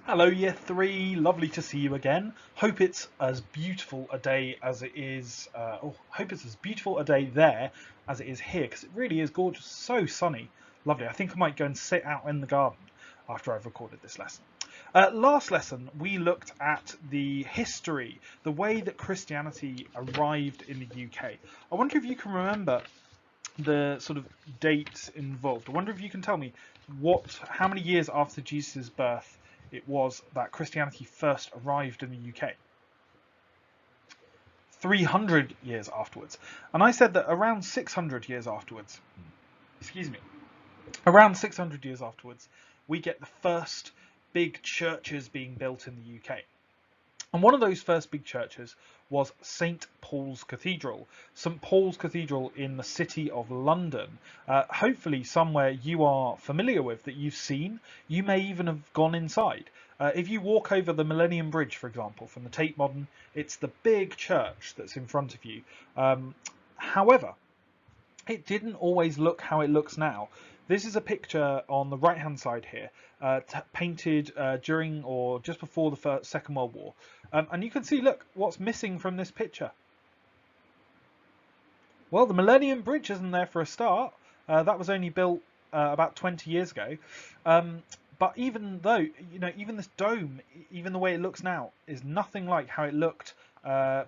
Hello, Year 3. Lovely to see you again. Hope it's as beautiful a day as it is. Hope it's as beautiful a day there as it is here, because it really is gorgeous. So sunny, lovely. I think I might go and sit out in the garden after I've recorded this lesson. Last lesson, we looked at the history, the way that Christianity arrived in the UK. I wonder if you can remember the sort of dates involved. I wonder if you can tell me how many years after Jesus' birth it was that Christianity first arrived in the UK. 300 years afterwards. And I said that around 600 years afterwards, excuse me, around 600 years afterwards, we get the first big churches being built in the UK. And one of those first big churches was St. Paul's Cathedral. St. Paul's Cathedral in the city of London. Hopefully somewhere you are familiar with, that you've seen. You may even have gone inside. If you walk over the Millennium Bridge, for example, from the Tate Modern, it's the big church that's in front of you. However, it didn't always look how it looks now. This is a picture on the right hand side here, painted during or just before the Second World War. And you can see, look, what's missing from this picture. Well, the Millennium Bridge isn't there for a start. That was only built about 20 years ago. But even though, even this dome, even the way it looks now, is nothing like how it looked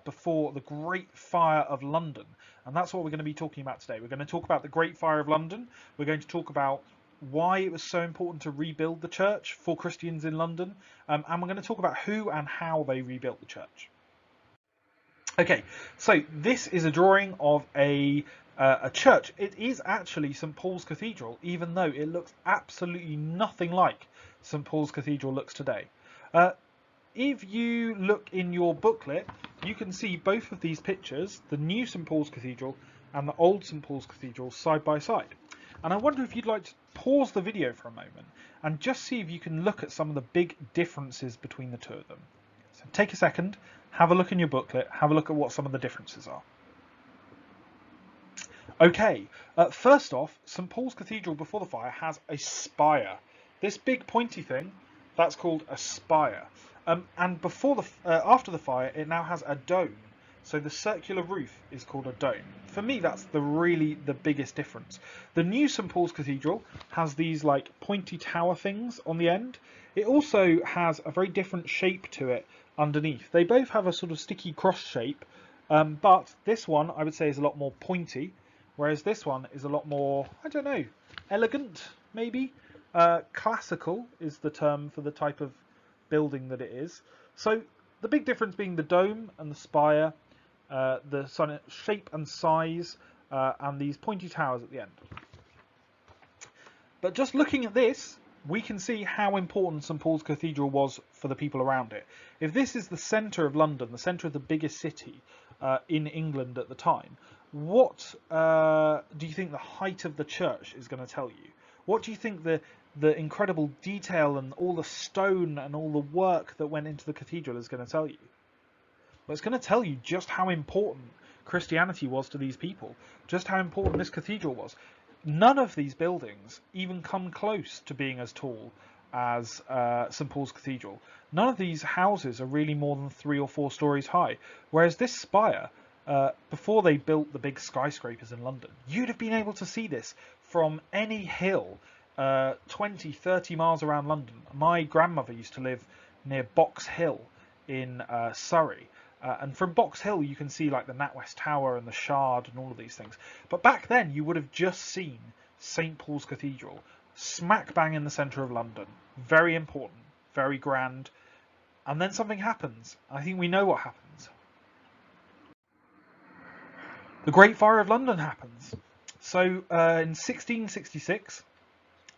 before the Great Fire of London. And that's what we're going to be talking about today. We're going to talk about the Great Fire of London. We're going to talk about why it was so important to rebuild the church for Christians in London. And we're going to talk about who and how they rebuilt the church. Okay, so this is a drawing of a church. It is actually St. Paul's Cathedral, even though it looks absolutely nothing like St. Paul's Cathedral looks today. If you look in your booklet, you can see both of these pictures, the new St. Paul's Cathedral and the old St. Paul's Cathedral, side by side. And I wonder if you'd like to pause the video for a moment and just see if you can look at some of the big differences between the two of them. So take a second, have a look in your booklet, have a look at what some of the differences are. Okay, first off, St. Paul's Cathedral before the fire has a spire. This big pointy thing, that's called a spire. And after the fire, it now has a dome. So the circular roof is called a dome. For me, that's really the biggest difference. The new St. Paul's Cathedral has these like pointy tower things on the end. It also has a very different shape to it underneath. They both have a sort of sticky cross shape, but this one I would say is a lot more pointy, whereas this one is a lot more, I don't know, elegant maybe. Classical is the term for the type of building that it is. So the big difference being the dome and the spire, the shape and size, and these pointy towers at the end. But just looking at this, we can see how important St. Paul's Cathedral was for the people around it. If this is the centre of London, the centre of the biggest city in England at the time, what do you think the height of the church is going to tell you? What do you think the incredible detail and all the stone and all the work that went into the cathedral is going to tell you? Well, it's going to tell you just how important Christianity was to these people, just how important this cathedral was. None of these buildings even come close to being as tall as St. Paul's Cathedral. None of these houses are really more than 3 or 4 stories high, whereas this spire, before they built the big skyscrapers in London, you'd have been able to see this from any hill 20, 30 miles around London. My grandmother used to live near Box Hill in Surrey. And from Box Hill, you can see like the NatWest Tower and the Shard and all of these things. But back then, you would have just seen St. Paul's Cathedral, smack bang in the centre of London. Very important, very grand. And then something happens. I think we know what happens. The Great Fire of London happens. So in 1666,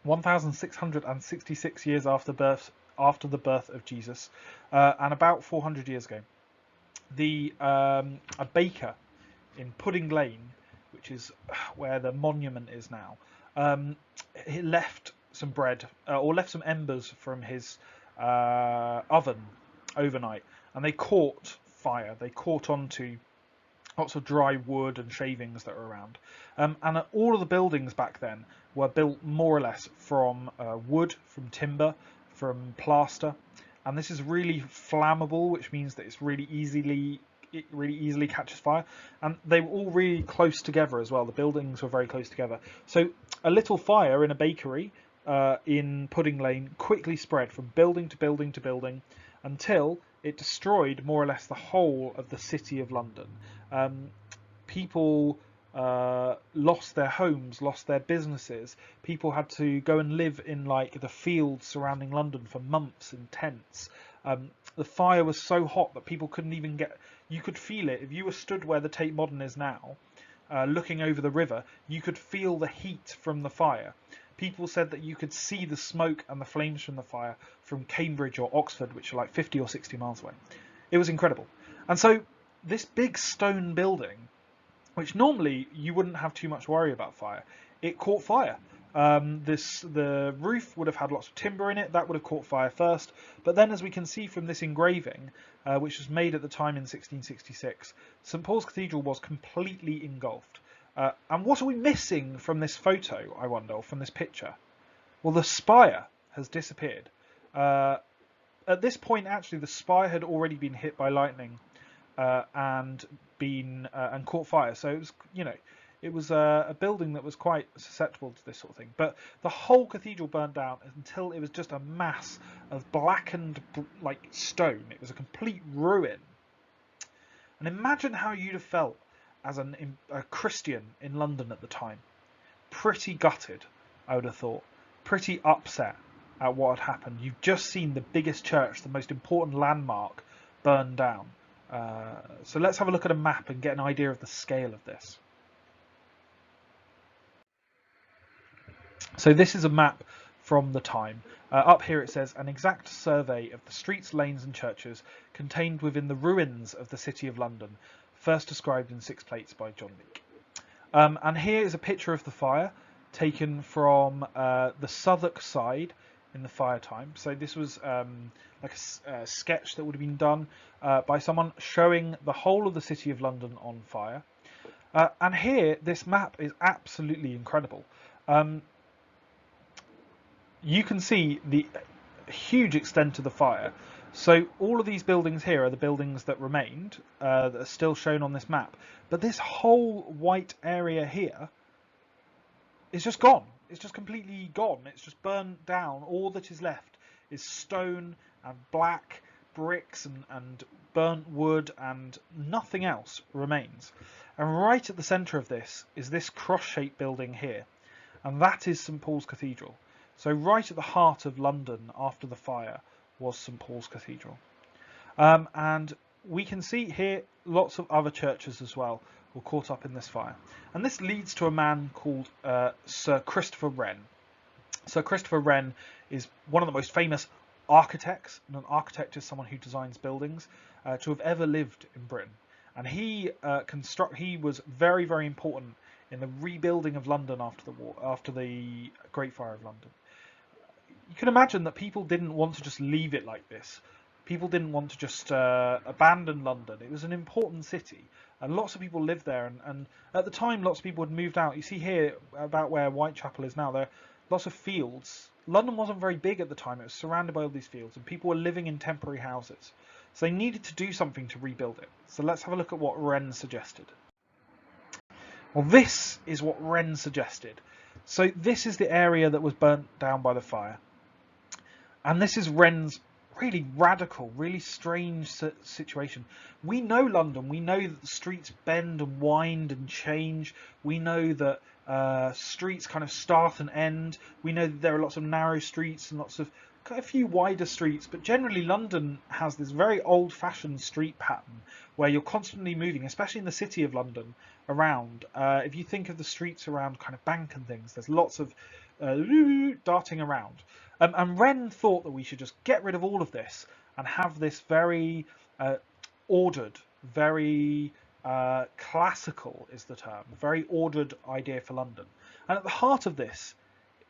1666 years after the birth of Jesus, and about 400 years ago, a baker in Pudding Lane, which is where the monument is now, he left some bread or left some embers from his oven overnight, and they caught fire. They caught onto lots of dry wood and shavings that were around. And all of the buildings back then were built more or less from wood, from timber, from plaster. and this is really flammable, which means that it really easily catches fire. And they were all really close together as well. The buildings were very close together. So a little fire in a bakery in Pudding Lane quickly spread from building to building to building until it destroyed more or less the whole of the city of London. People lost their homes, lost their businesses. People had to go and live in like the fields surrounding London for months in tents. The fire was so hot that people couldn't even get. You could feel it if you were stood where the Tate Modern is now, looking over the river. You could feel the heat from the fire. People said that you could see the smoke and the flames from the fire from Cambridge or Oxford, which are like 50 or 60 miles away. It was incredible. And so this big stone building, which normally you wouldn't have too much worry about fire, it caught fire. The roof would have had lots of timber in it, that would have caught fire first, but then as we can see from this engraving, which was made at the time in 1666, St Paul's Cathedral was completely engulfed. And what are we missing from this photo, I wonder, or from this picture? Well, the spire has disappeared. At this point, actually, the spire had already been hit by lightning and caught fire. So it was, it was a building that was quite susceptible to this sort of thing. But the whole cathedral burnt down until it was just a mass of blackened like stone. It was a complete ruin. And imagine how you'd have felt as a Christian in London at the time. Pretty gutted, I would have thought. Pretty upset at what had happened. You've just seen the biggest church, the most important landmark, burned down. So let's have a look at a map and get an idea of the scale of this. So this is a map from the time. Up here it says, an exact survey of the streets, lanes and churches contained within the ruins of the City of London, first described in 6 plates by John Leake. And here is a picture of the fire taken from the Southwark side in the fire time. So this was like a sketch that would have been done by someone showing the whole of the City of London on fire. And here, this map is absolutely incredible. You can see the huge extent of the fire. So all of these buildings here are the buildings that remained, that are still shown on this map. But this whole white area here is just gone. It's just completely gone. It's just burnt down. All that is left is stone and black bricks and burnt wood, and nothing else remains. And right at the centre of this is this cross-shaped building here. And that is St Paul's Cathedral. So right at the heart of London after the fire was St Paul's Cathedral. And we can see here lots of other churches as well were caught up in this fire. And this leads to a man called Sir Christopher Wren. Sir Christopher Wren is one of the most famous architects, and an architect is someone who designs buildings, to have ever lived in Britain. And he was very, very important in the rebuilding of London after the war, after the Great Fire of London. You can imagine that people didn't want to just leave it like this. People didn't want to just abandon London. It was an important city, and lots of people lived there. And at the time, lots of people had moved out. You see here, about where Whitechapel is now, there are lots of fields. London wasn't very big at the time. It was surrounded by all these fields, and people were living in temporary houses. So they needed to do something to rebuild it. So let's have a look at what Wren suggested. Well, this is what Wren suggested. So this is the area that was burnt down by the fire. And this is Wren's really radical, really strange situation. We know London. We know that the streets bend and wind and change. We know that streets kind of start and end. We know that there are lots of narrow streets and lots of a few wider streets, but generally London has this very old-fashioned street pattern where you're constantly moving, especially in the city of London, around. If you think of the streets around kind of Bank and things, there's lots of darting around. And Wren thought that we should just get rid of all of this and have this very ordered, very classical is the term, very ordered idea for London. And at the heart of this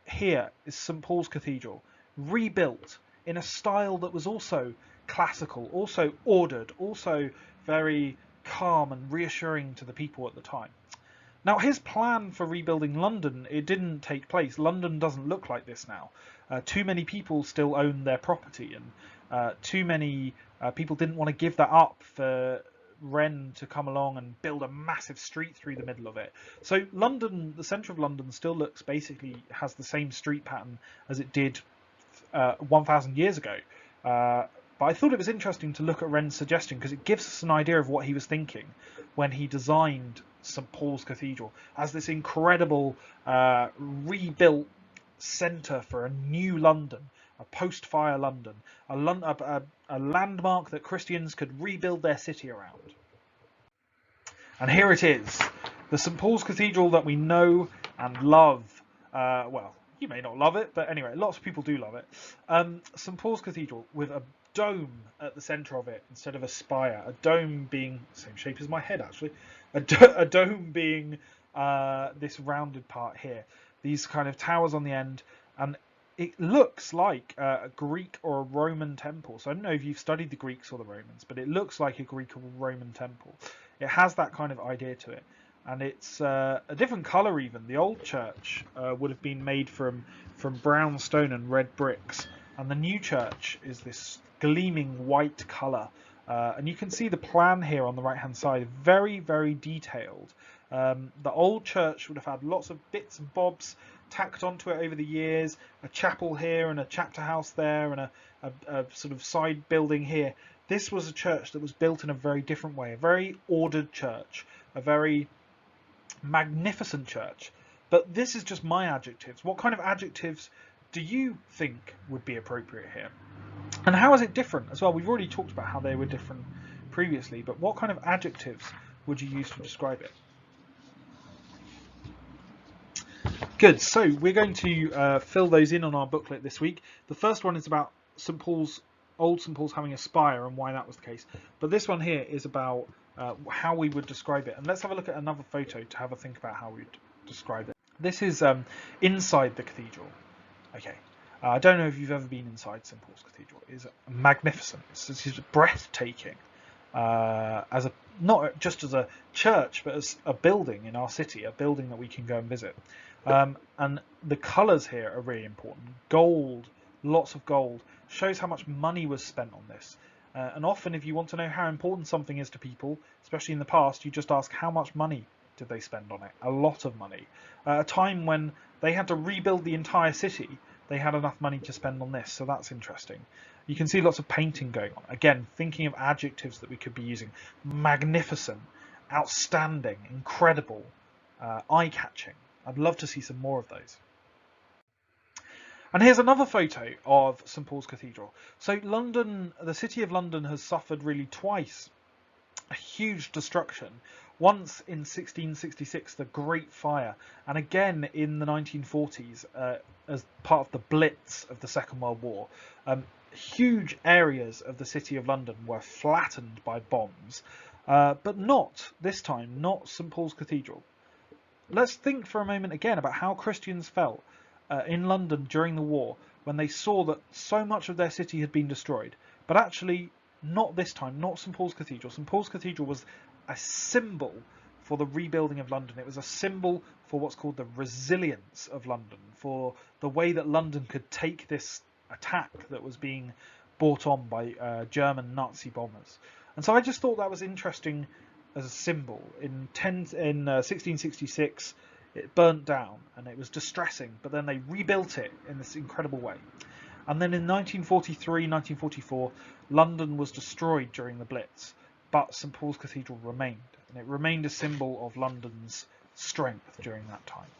here is St Paul's Cathedral, rebuilt in a style that was also classical, also ordered, also very calm and reassuring to the people at the time. Now, his plan for rebuilding London, it didn't take place. London doesn't look like this now. Too many people still own their property, and too many people didn't want to give that up for Wren to come along and build a massive street through the middle of it. So London, the centre of London, still looks has the same street pattern as it did 1,000 years ago. But I thought it was interesting to look at Wren's suggestion because it gives us an idea of what he was thinking when he designed St Paul's Cathedral as this incredible rebuilt centre for a new London, a post-fire London, a landmark that Christians could rebuild their city around. And here it is, the St Paul's Cathedral that we know and love. Well, you may not love it, but anyway, lots of people do love it. St Paul's Cathedral with a dome at the centre of it instead of a spire. A dome being the same shape as my head, actually. A dome being this rounded part here. These kind of towers on the end, and it looks like a Greek or a Roman temple. So I don't know if you've studied the Greeks or the Romans, but it looks like a Greek or Roman temple. It has that kind of idea to it. And it's a different colour even. The old church would have been made from brown stone and red bricks. And the new church is this gleaming white colour. And you can see the plan here on the right-hand side, very, very detailed. The old church would have had lots of bits and bobs tacked onto it over the years. A chapel here and a chapter house there and a sort of side building here. This was a church that was built in a very different way, a very ordered church, a very magnificent church. But this is just my adjectives. What kind of adjectives do you think would be appropriate here? And how is it different as well? We've already talked about how they were different previously, but what kind of adjectives would you use to describe it? Good, so we're going to fill those in on our booklet this week. The first one is about St Paul's, old St Paul's having a spire and why that was the case. But this one here is about how we would describe it. And let's have a look at another photo to have a think about how we'd describe it. This is inside the cathedral. Okay, I don't know if you've ever been inside St Paul's Cathedral. It is magnificent. It's breathtaking. Not just as a church, but as a building in our city, a building that we can go and visit. And the colours here are really important. Gold, lots of gold, shows how much money was spent on this. And often if you want to know how important something is to people, especially in the past, you just ask how much money did they spend on it? A lot of money. A time when they had to rebuild the entire city, they had enough money to spend on this, so that's interesting. You can see lots of painting going on. Again, thinking of adjectives that we could be using. Magnificent, outstanding, incredible, eye-catching. I'd love to see some more of those. And here's another photo of St Paul's Cathedral. So London, the city of London has suffered really twice a huge destruction. Once in 1666, the Great Fire, and again in the 1940s as part of the Blitz of the Second World War. Huge areas of the city of London were flattened by bombs, but not this time, not St Paul's Cathedral. Let's think for a moment again about how Christians felt in London during the war when they saw that so much of their city had been destroyed. But actually, not this time, not St Paul's Cathedral. St Paul's Cathedral was a symbol for the rebuilding of London. It was a symbol for what's called the resilience of London, for the way that London could take this attack that was being brought on by German Nazi bombers. And so I just thought that was interesting as a symbol. In 1666, it burnt down and it was distressing, but then they rebuilt it in this incredible way. And then in 1943, 1944, London was destroyed during the Blitz, but St Paul's Cathedral remained, and it remained a symbol of London's strength during that time.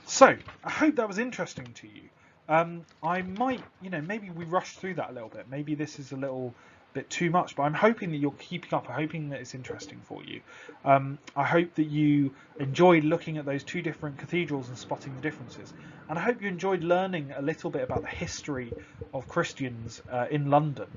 So, I hope that was interesting to you. I might, maybe we rushed through that a little bit. Maybe this is a little bit too much, but I'm hoping that you're keeping up. I'm hoping that it's interesting for you. I hope that you enjoyed looking at those two different cathedrals and spotting the differences. And I hope you enjoyed learning a little bit about the history of Christians in London.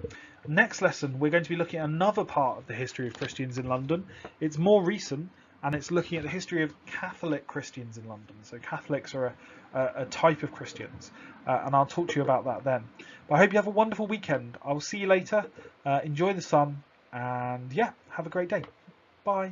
Next lesson, we're going to be looking at another part of the history of Christians in London. It's more recent, and it's looking at the history of Catholic Christians in London. So Catholics are a type of Christians, and I'll talk to you about that then. But I hope you have a wonderful weekend. I will see you later. Enjoy the sun, and yeah, have a great day. Bye.